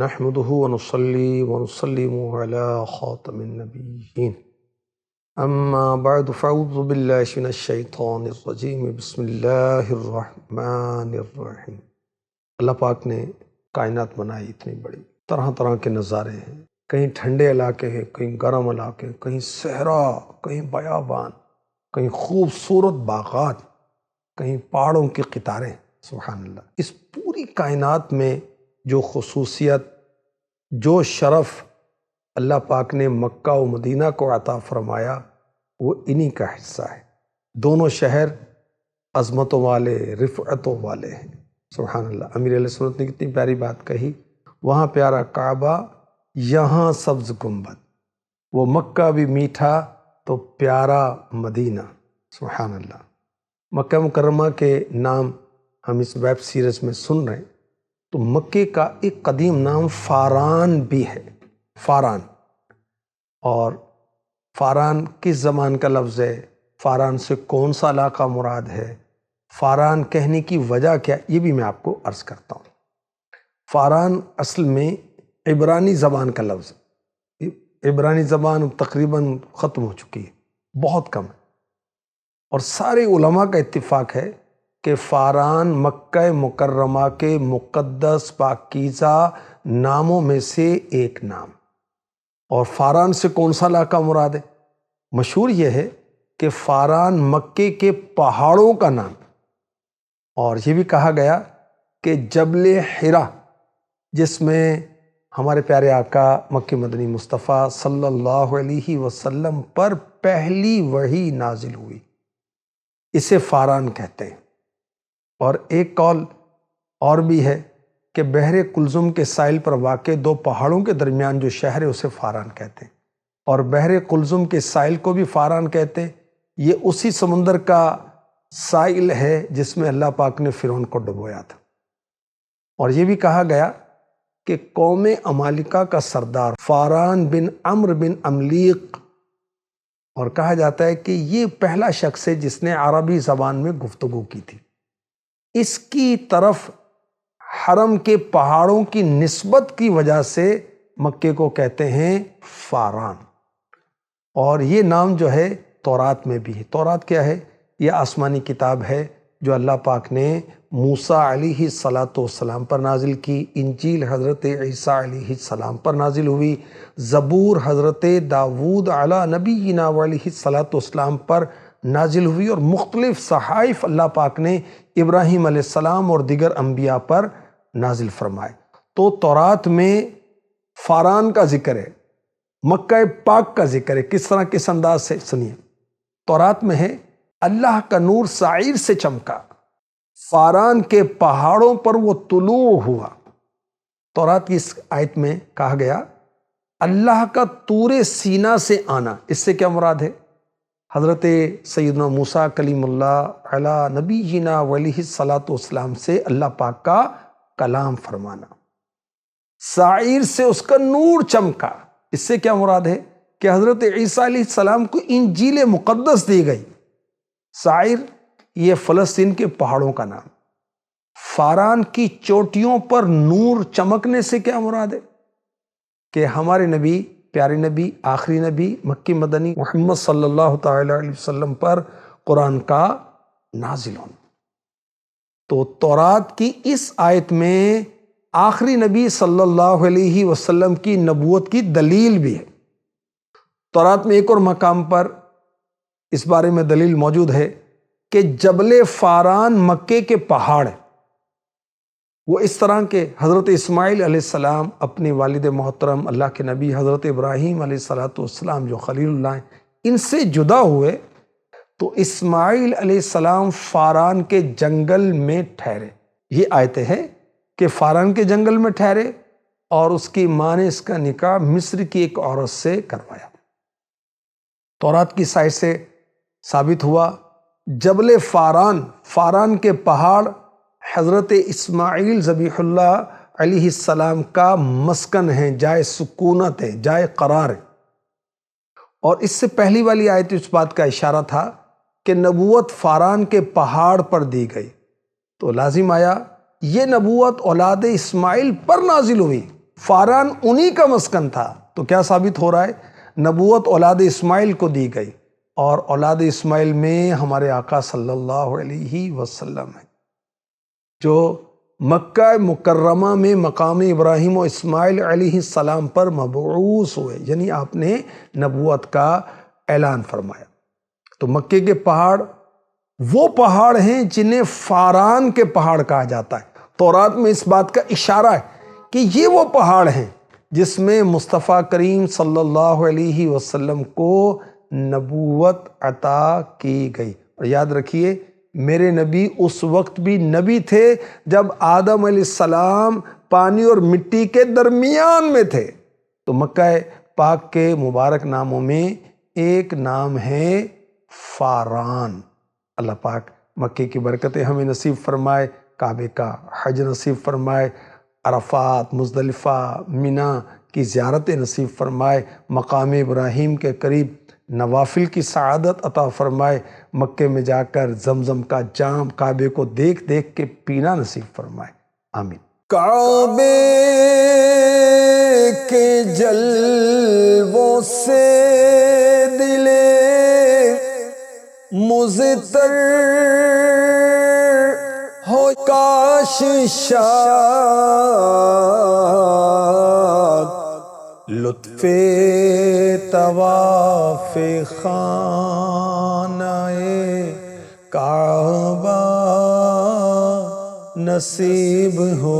نحمده ونصلي ونسلم على خاتم النبيين اما بعد فاعوذ بالله من الشیطان الرجیم بسم اللہ الرحمن الرحیم۔ اللہ پاک نے کائنات بنائی اتنی بڑی، طرح طرح کے نظارے ہیں، کہیں ٹھنڈے علاقے ہیں، کہیں گرم علاقے، کہیں صحرا، کہیں بیابان، کہیں خوبصورت باغات، کہیں پہاڑوں کی قطاریں۔ سبحان اللہ، اس پوری کائنات میں جو خصوصیت، جو شرف اللہ پاک نے مکہ و مدینہ کو عطا فرمایا وہ انہی کا حصہ ہے۔ دونوں شہر عظمتوں والے، رفعتوں والے ہیں۔ سبحان اللہ، امیر علیہ سنت نے کتنی پیاری بات کہی، وہاں پیارا کعبہ، یہاں سبز گنبد، وہ مکہ بھی میٹھا تو پیارا مدینہ۔ سبحان اللہ، مکہ مکرمہ کے نام ہم اس ویب سیریز میں سن رہے ہیں، تو مکے کا ایک قدیم نام فاران بھی ہے۔ فاران، اور فاران کس زمان کا لفظ ہے، فاران سے کون سا علاقہ مراد ہے، فاران کہنے کی وجہ کیا، یہ بھی میں آپ کو عرض کرتا ہوں۔ فاران اصل میں عبرانی زبان کا لفظ ہے۔ عبرانی زبان تقریباً ختم ہو چکی ہے، بہت کم ہے، اور سارے علماء کا اتفاق ہے کہ فاران مکہ مکرمہ کے مقدس پاکیزہ ناموں میں سے ایک نام۔ اور فاران سے کون سا علاقہ مراد ہے؟ مشہور یہ ہے کہ فاران مکے کے پہاڑوں کا نام، اور یہ بھی کہا گیا کہ جبل حرا، جس میں ہمارے پیارے آقا مکی مدنی مصطفیٰ صلی اللہ علیہ وسلم پر پہلی وحی نازل ہوئی، اسے فاران کہتے ہیں۔ اور ایک قول اور بھی ہے کہ بحر کلزم کے ساحل پر واقع دو پہاڑوں کے درمیان جو شہر ہے اسے فاران کہتے ہیں، اور بحر کلزم کے ساحل کو بھی فاران کہتے ہیں۔ یہ اسی سمندر کا ساحل ہے جس میں اللہ پاک نے فرعون کو ڈبویا تھا۔ اور یہ بھی کہا گیا کہ قوم عمالقہ کا سردار فاران بن عمرو بن عملیق، اور کہا جاتا ہے کہ یہ پہلا شخص ہے جس نے عربی زبان میں گفتگو کی تھی۔ اس کی طرف حرم کے پہاڑوں کی نسبت کی وجہ سے مکے کو کہتے ہیں فاران۔ اور یہ نام جو ہے تورات میں بھی ہے۔ تورات کیا ہے؟ یہ آسمانی کتاب ہے جو اللہ پاک نے موسیٰ علیہ السلام پر نازل کی، انجیل حضرت عیسیٰ علیہ السلام پر نازل ہوئی، زبور حضرت داود علی نبینا علیہ السلام پر نازل ہوئی، اور مختلف صحائف اللہ پاک نے ابراہیم علیہ السلام اور دیگر انبیاء پر نازل فرمائے۔ تو تورات میں فاران کا ذکر ہے، مکہ پاک کا ذکر ہے۔ کس طرح، کس انداز سے، سنیے۔ تورات میں ہے، اللہ کا نور سعیر سے چمکا، فاران کے پہاڑوں پر وہ طلوع ہوا۔ تورات کی اس آیت میں کہا گیا اللہ کا طور سینا سے آنا، اس سے کیا مراد ہے؟ حضرت سیدنا موسیٰ کلیم اللہ علی نبینا علیہ السلام سے اللہ پاک کا کلام فرمانا۔ سعیر سے اس کا نور چمکا، اس سے کیا مراد ہے کہ حضرت عیسیٰ علیہ السلام کو انجیل مقدس دی گئی۔ سعیر یہ فلسطین کے پہاڑوں کا نام۔ فاران کی چوٹیوں پر نور چمکنے سے کیا مراد ہے کہ ہمارے نبی، پیارے نبی، آخری نبی مکی مدنی محمد صلی اللہ تعالی علیہ وسلم پر قرآن کا نازل ہونا۔ تو تورات کی اس آیت میں آخری نبی صلی اللہ علیہ وسلم کی نبوت کی دلیل بھی ہے۔ تورات میں ایک اور مقام پر اس بارے میں دلیل موجود ہے کہ جبل فاران مکے کے پہاڑ ہیں۔ وہ اس طرح کے حضرت اسماعیل علیہ السلام اپنے والد محترم اللہ کے نبی حضرت ابراہیم علیہ السلام جو خلیل اللہ ہیں، ان سے جدا ہوئے تو اسماعیل علیہ السلام فاران کے جنگل میں ٹھہرے۔ یہ آیتیں ہیں کہ فاران کے جنگل میں ٹھہرے، اور اس کی ماں نے اس کا نکاح مصر کی ایک عورت سے کروایا۔ تورات کی سائٹ سے ثابت ہوا جبل فاران، فاران کے پہاڑ حضرت اسماعیل ذبیح اللہ علیہ السلام کا مسکن ہے، جائے سکونت ہے، جائے قرار ہے۔ اور اس سے پہلی والی آیت اس بات کا اشارہ تھا کہ نبوت فاران کے پہاڑ پر دی گئی، تو لازم آیا یہ نبوت اولاد اسماعیل پر نازل ہوئی، فاران انہی کا مسکن تھا، تو کیا ثابت ہو رہا ہے؟ نبوت اولاد اسماعیل کو دی گئی، اور اولاد اسماعیل میں ہمارے آقا صلی اللہ علیہ وسلم ہے، جو مکہ مکرمہ میں مقام ابراہیم و اسماعیل علیہ السلام پر مبعوث ہوئے، یعنی آپ نے نبوت کا اعلان فرمایا۔ تو مکے کے پہاڑ وہ پہاڑ ہیں جنہیں فاران کے پہاڑ کہا جاتا ہے۔ تورات میں اس بات کا اشارہ ہے کہ یہ وہ پہاڑ ہیں جس میں مصطفیٰ کریم صلی اللہ علیہ وسلم کو نبوت عطا کی گئی۔ اور یاد رکھیے، میرے نبی اس وقت بھی نبی تھے جب آدم علیہ السلام پانی اور مٹی کے درمیان میں تھے۔ تو مکہ پاک کے مبارک ناموں میں ایک نام ہے فاران۔ اللہ پاک مکے کی برکتیں ہمیں نصیب فرمائے، کعبے کا حج نصیب فرمائے، عرفات، مزدلفہ، منی کی زیارتیں نصیب فرمائے، مقام ابراہیم کے قریب نوافل کی سعادت عطا فرمائے، مکے میں جا کر زمزم کا جام کعبے کو دیکھ دیکھ کے پینا نصیب فرمائے، آمین۔ کعبے کے جلووں سے دلے مضطر ہو کاش شاد، لطف طواف خانہ کعبہ نصیب ہو۔